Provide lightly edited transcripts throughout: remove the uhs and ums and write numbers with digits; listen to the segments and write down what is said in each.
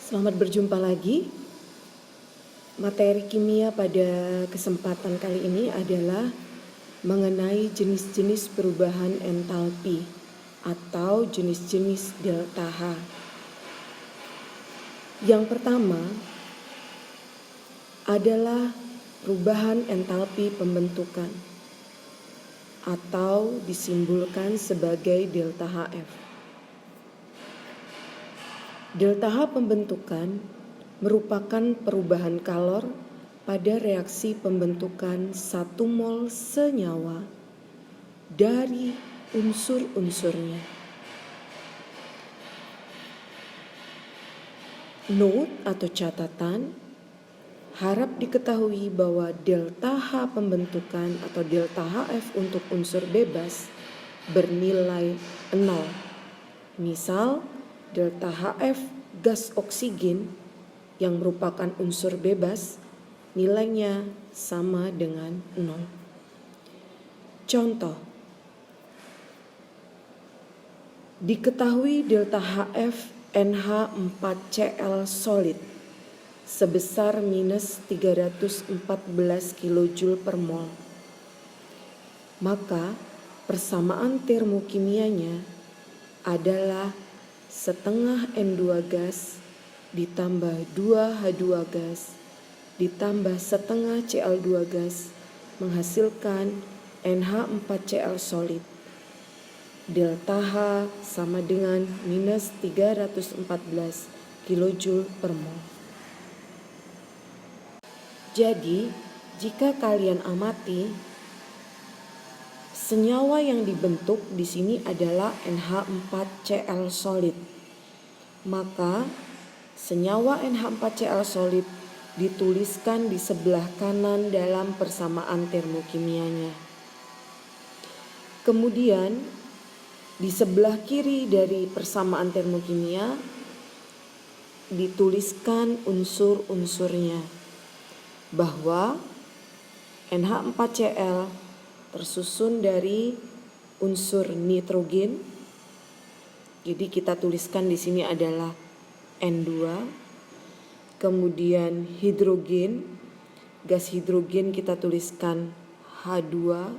Selamat berjumpa lagi. Materi kimia pada kesempatan kali ini adalah mengenai jenis-jenis perubahan entalpi atau jenis-jenis delta H. Yang pertama adalah perubahan entalpi pembentukan atau disimbolkan sebagai delta HF. Delta H pembentukan merupakan perubahan kalor pada reaksi pembentukan 1 mol senyawa dari unsur-unsurnya. Note atau catatan, harap diketahui bahwa delta H pembentukan atau delta HF untuk unsur bebas bernilai 0. Misal, delta HF gas oksigen yang merupakan unsur bebas nilainya sama dengan 0. Contoh, diketahui delta HF NH4Cl solid sebesar minus 314 kJ per mol. Maka persamaan termokimianya adalah setengah N2 gas ditambah 2H2 gas ditambah setengah Cl2 gas menghasilkan NH4Cl solid. Delta H sama dengan minus 314 kJ per mol. Jadi, jika kalian amati, senyawa yang dibentuk di sini adalah NH4Cl solid. Maka, senyawa NH4Cl solid dituliskan di sebelah kanan dalam persamaan termokimianya. Kemudian, di sebelah kiri dari persamaan termokimia dituliskan unsur-unsurnya, bahwa NH4Cl tersusun dari unsur nitrogen. Jadi kita tuliskan di sini adalah N2. Kemudian hidrogen, gas hidrogen kita tuliskan H2,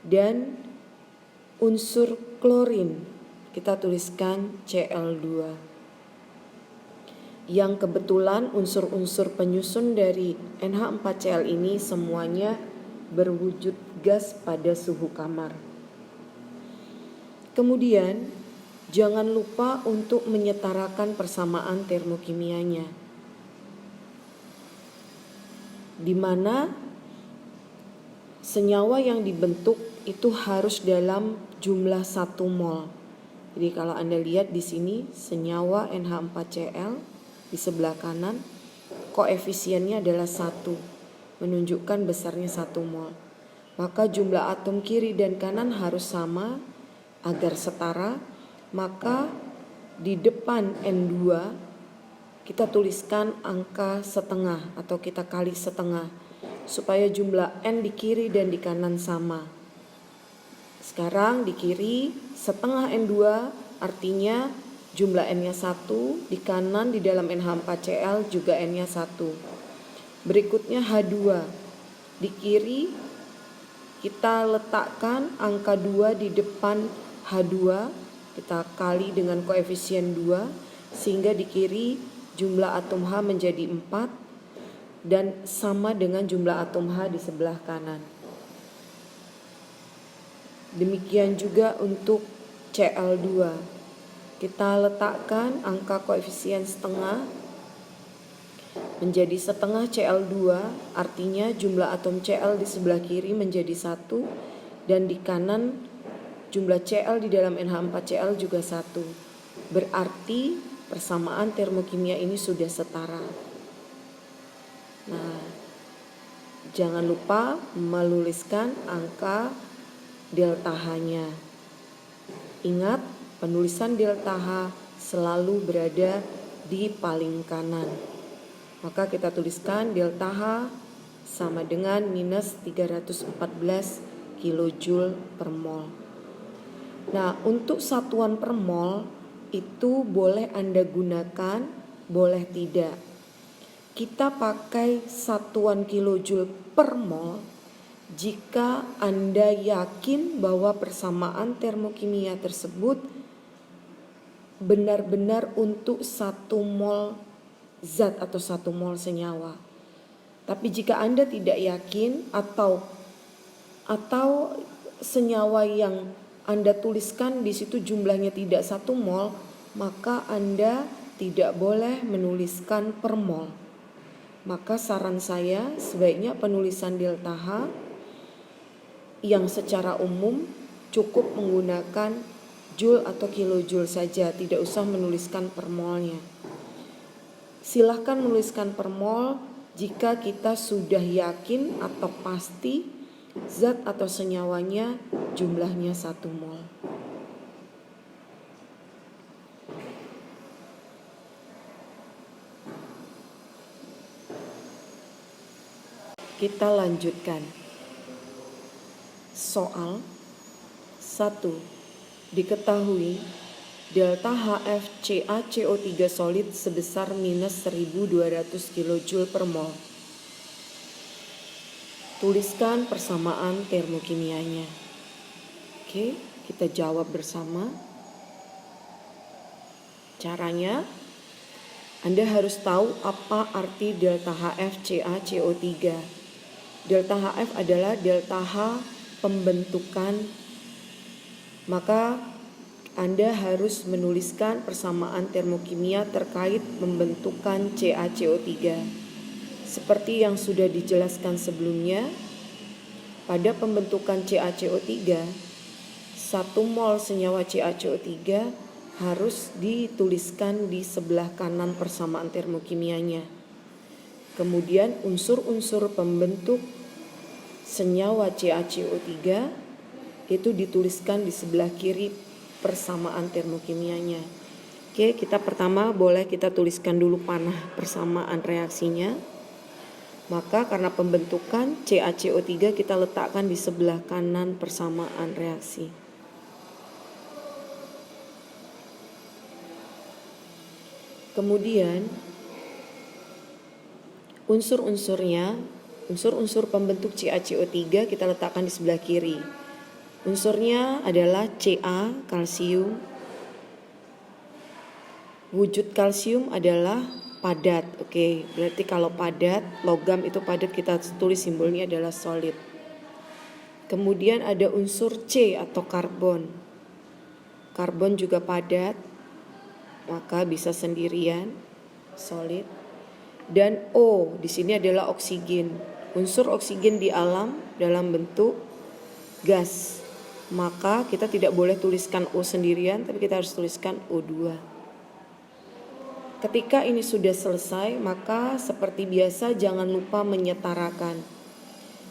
dan unsur klorin kita tuliskan Cl2. Yang kebetulan unsur-unsur penyusun dari NH4Cl ini semuanya berwujud gas pada suhu kamar. Kemudian, jangan lupa untuk menyetarakan persamaan termokimianya, di mana senyawa yang dibentuk itu harus dalam jumlah 1 mol. Jadi kalau Anda lihat di sini senyawa NH4Cl di sebelah kanan, koefisiennya adalah 1, menunjukkan besarnya 1 mol. Maka jumlah atom kiri dan kanan harus sama agar setara. Maka di depan N2 kita tuliskan angka setengah atau kita kali setengah supaya jumlah N di kiri dan di kanan sama. Sekarang di kiri setengah N2 artinya jumlah N-nya 1, di kanan di dalam NH4Cl juga N-nya 1. Berikutnya H2. Di kiri kita letakkan angka 2 di depan H2, kita kali dengan koefisien 2 sehingga di kiri jumlah atom H menjadi 4 dan sama dengan jumlah atom H di sebelah kanan. Demikian juga untuk Cl2. Kita letakkan angka koefisien setengah menjadi setengah Cl2, artinya jumlah atom Cl di sebelah kiri menjadi 1 dan di kanan jumlah Cl di dalam NH4Cl juga 1. Berarti persamaan termokimia ini sudah setara. Nah, jangan lupa menuliskan angka delta H-nya. Ingat, penulisan delta H selalu berada di paling kanan. Maka kita tuliskan delta H sama dengan minus 314 kJ per mol. Nah, untuk satuan per mol itu boleh Anda gunakan boleh tidak. Kita pakai satuan kilojoule per mol jika Anda yakin bahwa persamaan termokimia tersebut benar-benar untuk 1 mol zat atau 1 mol senyawa. Tapi jika Anda tidak yakin atau senyawa yang Anda tuliskan di situ jumlahnya tidak 1 mol, maka Anda tidak boleh menuliskan per mol. Maka saran saya sebaiknya penulisan delta H yang secara umum cukup menggunakan joule atau kilojoule saja, tidak usah menuliskan per molnya. Silahkan menuliskan per mol jika kita sudah yakin atau pasti zat atau senyawanya jumlahnya 1 mol. Kita lanjutkan. Soal 1. Diketahui delta HFCaCO3 solid sebesar minus 1200 kJ per mol. Tuliskan persamaan termokimianya. Oke, kita jawab bersama. Caranya, Anda harus tahu apa arti delta HFCaCO3. Delta HF adalah delta H pembentukan, maka Anda harus menuliskan persamaan termokimia terkait pembentukan CaCO3. Seperti yang sudah dijelaskan sebelumnya, pada pembentukan CaCO3, 1 mol senyawa CaCO3 harus dituliskan di sebelah kanan persamaan termokimianya. Kemudian unsur-unsur pembentuk senyawa CaCO3 itu dituliskan di sebelah kiri persamaan termokimianya. Oke, kita pertama boleh kita tuliskan dulu panah persamaan reaksinya. Maka karena pembentukan CaCO3 kita letakkan di sebelah kanan persamaan reaksi. Kemudian unsur pembentuk CaCO3 kita letakkan di sebelah kiri. Unsurnya adalah Ca, kalsium. Wujud kalsium adalah padat. Oke, berarti kalau padat, logam itu padat, kita tulis simbolnya adalah solid. Kemudian ada unsur C atau karbon. Karbon juga padat, maka bisa sendirian, solid. Dan O di sini adalah oksigen. Unsur oksigen di alam dalam bentuk gas. Maka kita tidak boleh tuliskan O sendirian, tapi kita harus tuliskan O2. Ketika ini sudah selesai, maka seperti biasa jangan lupa menyetarakan.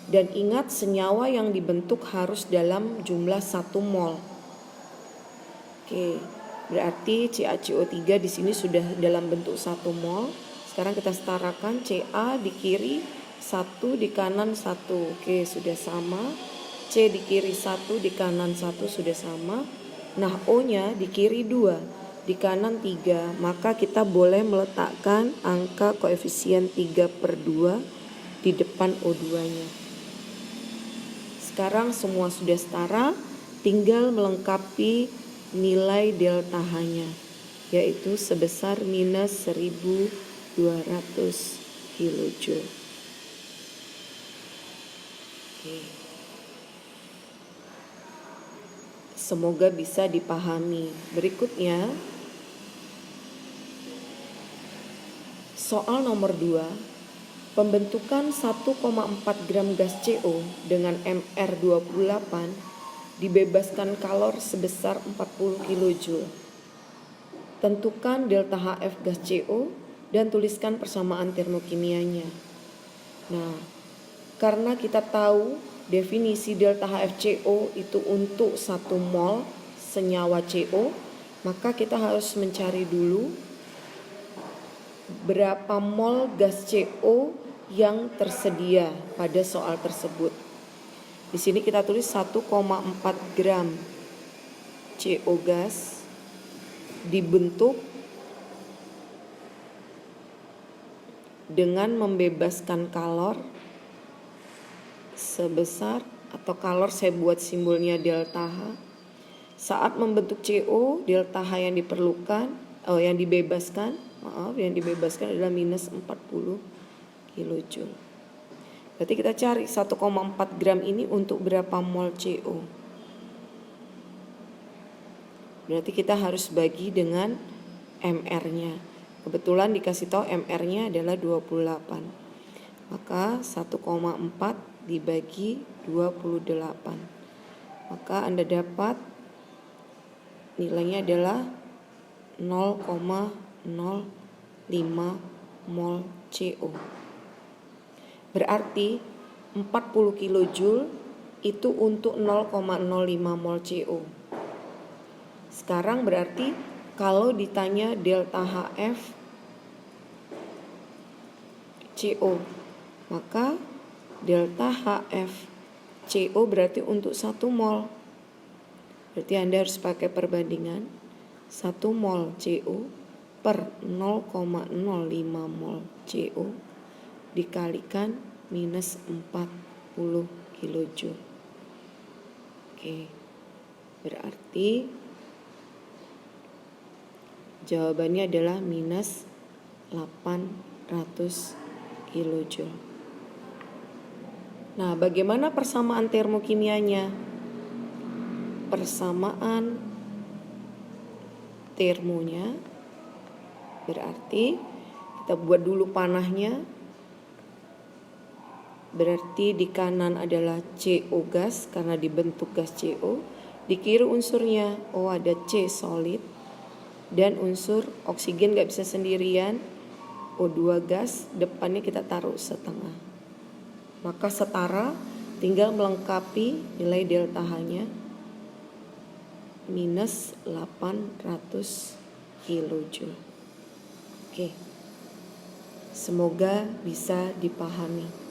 Dan ingat senyawa yang dibentuk harus dalam jumlah 1 mol. Oke, berarti CaCO3 di sini sudah dalam bentuk 1 mol. Sekarang kita setarakan Ca di kiri 1, di kanan 1. Oke, sudah sama. C di kiri 1, di kanan 1 sudah sama. Nah, O-nya di kiri 2, di kanan 3. Maka kita boleh meletakkan angka koefisien 3/2 di depan O2-nya. Sekarang semua sudah setara, tinggal melengkapi nilai delta H-nya, yaitu sebesar minus 1200 kJ. Oke. Semoga bisa dipahami. Berikutnya, soal nomor 2, pembentukan 1,4 gram gas CO dengan MR28 dibebaskan kalor sebesar 40 kJ. Tentukan delta HF gas CO dan tuliskan persamaan termokimianya. Nah, karena kita tahu definisi delta HFCO itu untuk 1 mol senyawa CO, maka kita harus mencari dulu berapa mol gas CO yang tersedia pada soal tersebut. Di sini kita tulis 1,4 gram CO gas dibentuk dengan membebaskan kalor sebesar, atau kalor saya buat simbolnya delta H. Saat membentuk CO, delta H yang diperlukan, yang dibebaskan adalah minus 40 kilojoule. Berarti kita cari 1,4 gram ini untuk berapa mol CO. Berarti kita harus bagi dengan MR-nya. Kebetulan dikasih tahu MR-nya adalah 28. Maka 1,4 dibagi 28. Maka Anda dapat nilainya adalah 0,05 mol CO. Berarti 40 kilojoule itu untuk 0,05 mol CO. Sekarang berarti kalau ditanya delta HF CO, maka delta HF CO berarti untuk 1 mol. Berarti Anda harus pakai perbandingan 1 mol CO per 0,05 mol CO dikalikan minus 40 kilojoule. Oke, berarti jawabannya adalah minus 800 kilojoule. Nah, bagaimana persamaan termokimianya? Persamaan termonya berarti kita buat dulu panahnya. Berarti di kanan adalah CO gas karena dibentuk gas CO. Di kiri unsurnya, ada C solid dan unsur oksigen gak bisa sendirian, O2 gas, depannya kita taruh setengah. Maka setara, tinggal melengkapi nilai delta H-nya minus 800 kilojoule. Oke, semoga bisa dipahami.